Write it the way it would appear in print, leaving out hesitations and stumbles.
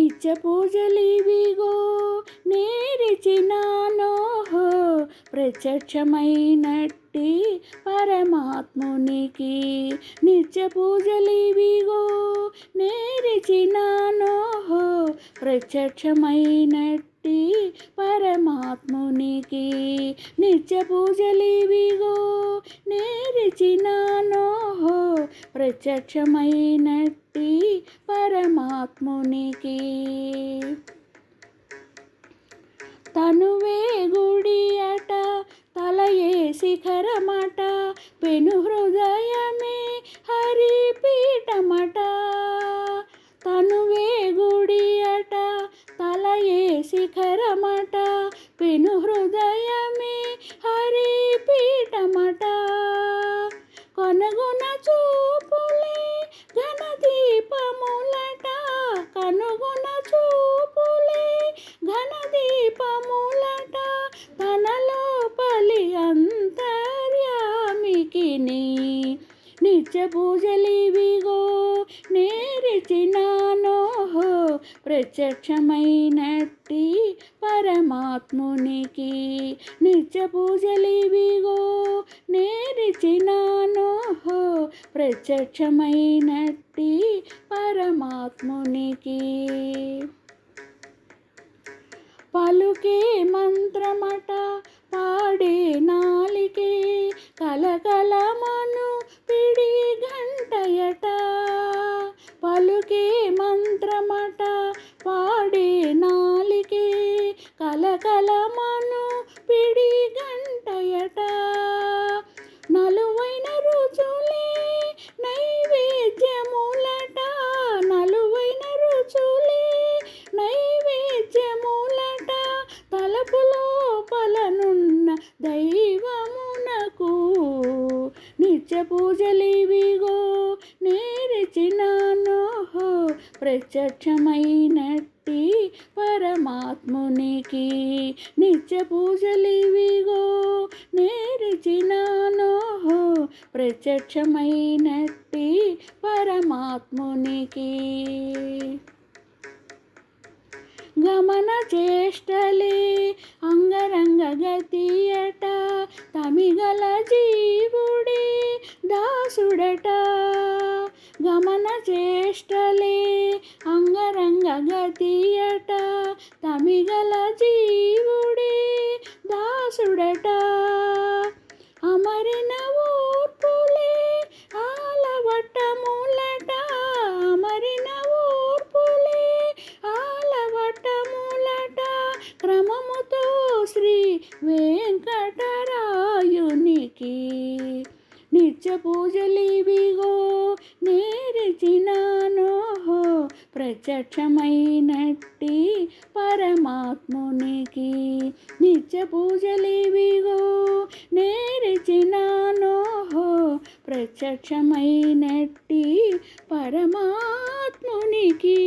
నిత్య పూజలివిగో నేరిచినానోహో ప్రత్యక్షమైనట్టి పరమాత్మునికి. నిత్య పూజలివిగో నేరిచినానోహో ప్రత్యక్షమైనట్టి పరమాత్మునికి. నిత్య పూజలివిగో నేరిచినానోహో ప్రత్యక్షమైనట్టి పరమాత్మునికి. తనువే గుడి అట తలయే శిఖరమట పెను హృదయమే హరిపీఠమట. తనువే గుడి అట తలయే శిఖరమట పెను హృదయమే హరిపీఠమట. కనుగొన చూపులే ఘనదీపములట కనుగొన చూపులే ఘనదీపములట తనలో పలి అంతర్యామికిని. నిత్య పూజలివిగో నేరిచినానోహో ప్రత్యక్షమైనట్టి పరమాత్మునికి. నిత్య పూజలివిగో నేరిచినానోహో ప్రత్యక్షమైనట్టి పరమాత్మునికి. పలుకే మంత్రమట పాడే నాలికే కలకలమను పిడి గంటయట. పలుకే మంత్రమట పాడే నాలికే కలకలమను పిడి గంటయట. నలువైన రుచులే నైవేద్యములట నలువైన రుచులే నైవేద్యములట తలపు లోపలనున్న దైవమునకు. నిత్య పూజలివిగో నేరిచినానోహో ప్రత్యక్షమైనట్టి పరమాత్మునికి. నిత్య పూజలివిగో నేరిచినానోహో ప్రత్యక్షమైనట్టి పరమాత్మునికి. గమన చేష్టలే అంగరంగ గతియట తమిగల జీవుడే దాసుడట. గమన చేష్టలే అంగరంగ గతియట తమిగల జీవుడే దాసుడట. అమరిన ఓర్పులే ఆలవటములట అమరిన ఓర్పులే ఆలవటములట క్రమముతో శ్రీ వెంకటరాయునికి. నిత్య పూజలివిగో నేరిచినానోహో ప్రత్యక్షమైనట్టి పరమాత్మునికి. నిత్య పూజలివిగో నేరిచినానోహో ప్రత్యక్షమైనట్టి పరమాత్మునికి.